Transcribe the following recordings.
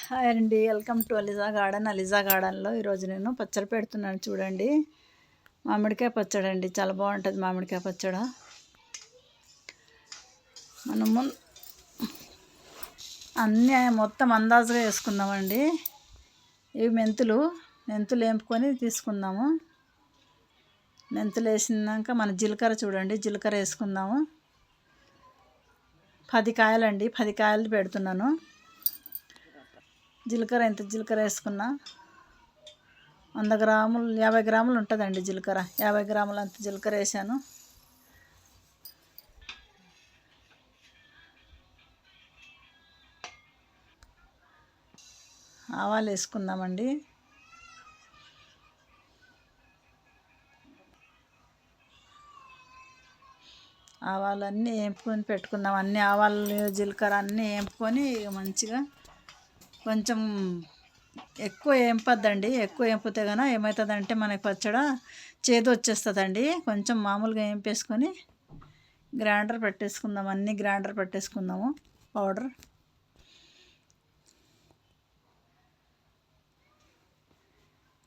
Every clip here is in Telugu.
హాయ్ అండి, వెల్కమ్ టు అలిజా గార్డెన్. అలిజా గార్డెన్లో ఈరోజు నేను పచ్చడి పెడుతున్నాను చూడండి. మామిడికాయ పచ్చడి అండి, చాలా బాగుంటుంది మామిడికాయ పచ్చడి. మనము అన్నీ మొత్తం అందాజుగా వేసుకుందామండి. ఇవి మెంతులు వేపుకొని తీసుకుందాము. మెంతులు వేసినాక మన జీలకర్ర చూడండి, జీలకర్ర వేసుకుందాము. 10 కాయలండి, 10 కాయలు పెడుతున్నాను. జీలకర్ర ఎంత జీలకర్ర వేసుకున్నా 100 గ్రాములు 50 గ్రాములు ఉంటుందండి జీలకర్ర. 50 గ్రాములు అంత జీలకర్ర వేసాను. ఆవాలు వేసుకుందామండి. ఆవాలన్నీ వేపుకొని పెట్టుకుందాం. అన్ని ఆవాలు జీలకర్ర అన్నీ వేపుకొని మంచిగా కొంచెం ఎక్కువ వేపద్దండి. ఎక్కువ వేపితే కనుక ఏమవుతుందంటే మనకి పచ్చడి చేదు వచ్చేస్తుందండి. కొంచెం మామూలుగా వేపేసుకొని గ్రైండర్ పెట్టేసుకుందాం. అన్నీ గ్రైండర్ పెట్టేసుకుందాము పౌడర్.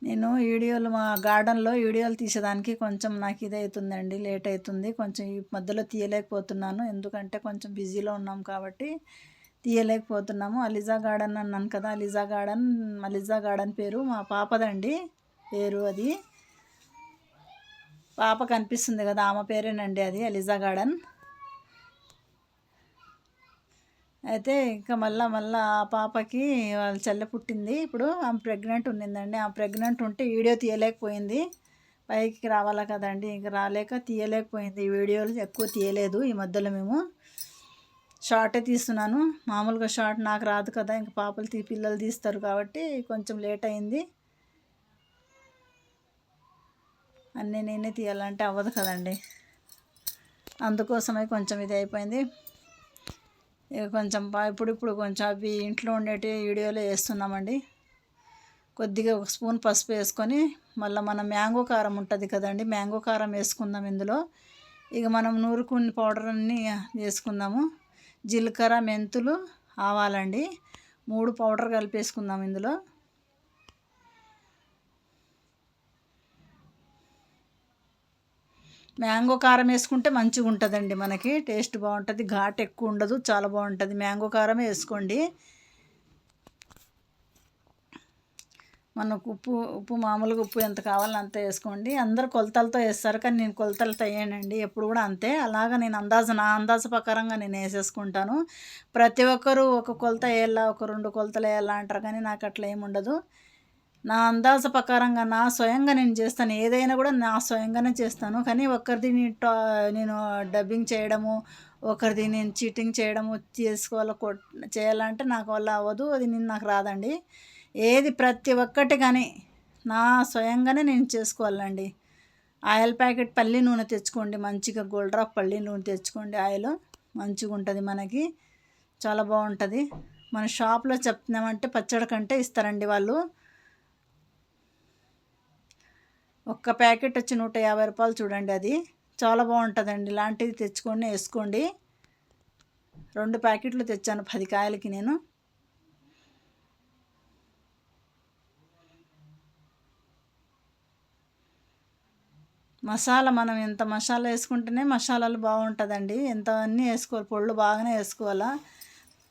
నేను మా గార్డెన్లో వీడియోలు తీసేదానికి కొంచెం నాకు ఇది అవుతుందండి, లేట్ అవుతుంది. కొంచెం ఈ మధ్యలో తీయలేకపోతున్నాను, ఎందుకంటే కొంచెం బిజీలో ఉన్నాం కాబట్టి తీయలేకపోతున్నాము. అలిజా గార్డెన్ అన్నాను కదా, అలిజా గార్డెన్ పేరు మా పాపదండి. పేరు అది పాప కనిపిస్తుంది కదా, ఆమె పేరేనండి అది అలిజా గార్డెన్. అయితే ఇంకా మళ్ళా ఆ పాపకి వాళ్ళ చెల్లె పుట్టింది. ఇప్పుడు ఆమె ప్రెగ్నెంట్ ఉన్నిందండి. ఆమె ప్రెగ్నెంట్ ఉంటే వీడియో తీయలేకపోయింది. పైకి రావాలా కదండి, ఇంక రాలేక తీయలేకపోయింది. ఈ వీడియోలు ఎక్కువ తీయలేదు ఈ మధ్యలో. మేము షార్టే తీస్తున్నాను. మామూలుగా షార్ట్ నాకు రాదు కదా, ఇంక పిల్లలు తీస్తారు కాబట్టి కొంచెం లేట్ అయింది. అన్నీ నేనే తీయాలంటే అవ్వదు కదండి, అందుకోసమే కొంచెం ఇది అయిపోయింది. ఇక కొంచెం ఇప్పుడు కొంచెం అవి ఇంట్లో ఉండేటి వీడియోలో వేస్తున్నామండి. కొద్దిగా 1 స్పూన్ పసుపు వేసుకొని మళ్ళీ మనం మ్యాంగో కారం ఉంటుంది కదండి, మ్యాంగో కారం వేసుకుందాం ఇందులో. ఇక మనం నూరుకుని పౌడర్ అన్నీ వేసుకుందాము. జీలకర్ర, మెంతులు, ఆవాలండి 3 పౌడర్ కలిపేసుకుందాం ఇందులో. మ్యాంగో కారం వేసుకుంటే మంచిగా ఉంటుందండి, మనకి టేస్ట్ బాగుంటుంది. ఘాట్ ఎక్కువ ఉండదు, చాలా బాగుంటుంది. మ్యాంగో కారమే వేసుకోండి. మనకు ఉప్పు మామూలుగా ఉప్పు ఎంత కావాలో అంత వేసుకోండి. అందరు కొలతలతో వేస్తారు, కానీ నేను కొలతలతో వేయనండి ఎప్పుడు కూడా అంతే. అలాగా నేను నా అందాజ ప్రకారంగా నేను వేసేసుకుంటాను. ప్రతి ఒక్కరూ ఒక కొలత వేయాలా, ఒక 2 కొలతలు వేయాలా అంటారు, కానీ నాకు అట్లా ఏమి ఉండదు. నా అందాజ ప్రకారంగా నా స్వయంగా నేను చేస్తాను. ఏదైనా కూడా నా స్వయంగానే చేస్తాను. కానీ ఒకరిది నేను డబ్బింగ్ చేయడము, ఒకరిది నేను చీటింగ్ చేయడము చేయాలంటే నాకు వల్ల అవ్వదు. అది నాకు రాదండి. ఏది ప్రతి ఒక్కటి కానీ నా స్వయంగానే నేను చేసుకోవాలండి. ఆయిల్ ప్యాకెట్ పల్లి నూనె తెచ్చుకోండి, మంచిగా గోల్డ్ డ్రాప్ పల్లి నూనె తెచ్చుకోండి. ఆయిల్ మంచిగా ఉంటుంది, మనకి చాలా బాగుంటుంది. మన షాప్లో చెప్తున్నామంటే పచ్చడి కంటే ఇస్తారండి వాళ్ళు. ఒక్క ప్యాకెట్ వచ్చి 150 రూపాయలు చూడండి, అది చాలా బాగుంటుందండి. ఇలాంటిది తెచ్చుకొని వేసుకోండి. 2 ప్యాకెట్లు తెచ్చాను 10 కాయలకి నేను. మసాలా మనం ఎంత మసాలా వేసుకుంటేనే మసాలాలు బాగుంటుందండి. ఎంత అన్నీ వేసుకోవాలి, పొళ్ళు బాగానే వేసుకోవాలా.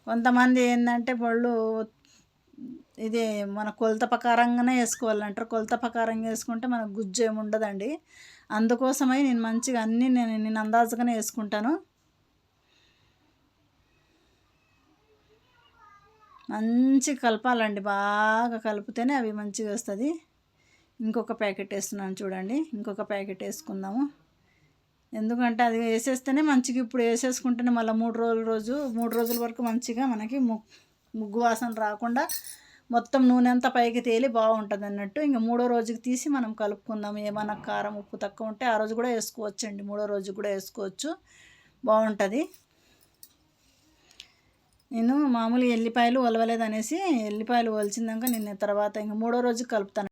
కొంతమంది ఏంటంటే పొళ్ళు ఇది మన కొలత ప్రకారంగానే వేసుకోవాలంటారు. కొలత ప్రకారంగా వేసుకుంటే మనకు గుజ్జు ఏమి ఉండదండి. అందుకోసమై నేను మంచిగా అన్నీ నేను అందాజుగానే వేసుకుంటాను. మంచిగా కలపాలండి, బాగా కలిపితేనే అవి మంచిగా వస్తుంది. ఇంకొక ప్యాకెట్ వేస్తున్నాను చూడండి, ఇంకొక ప్యాకెట్ వేసుకుందాము. ఎందుకంటే అది వేసేస్తేనే మంచిగా, ఇప్పుడు వేసేసుకుంటేనే మళ్ళీ 3 రోజుల వరకు మంచిగా మనకి ముగ్గు వాసన రాకుండా మొత్తం నూనె అంతా పైకి తేలి బాగుంటుంది అన్నట్టు. ఇంకా 3వ రోజుకి తీసి మనం కలుపుకుందాం. ఏమన్నా కారం ఉప్పు తక్కువ ఉంటే ఆ రోజు కూడా వేసుకోవచ్చండి, 3వ రోజు కూడా వేసుకోవచ్చు, బాగుంటుంది. నేను మామూలుగా ఎల్లిపాయలు ఒలవలేదు అనేసి ఎల్లిపాయలు ఒలిచిందాక నేను తర్వాత ఇంక 3వ రోజు కలుపుతాను.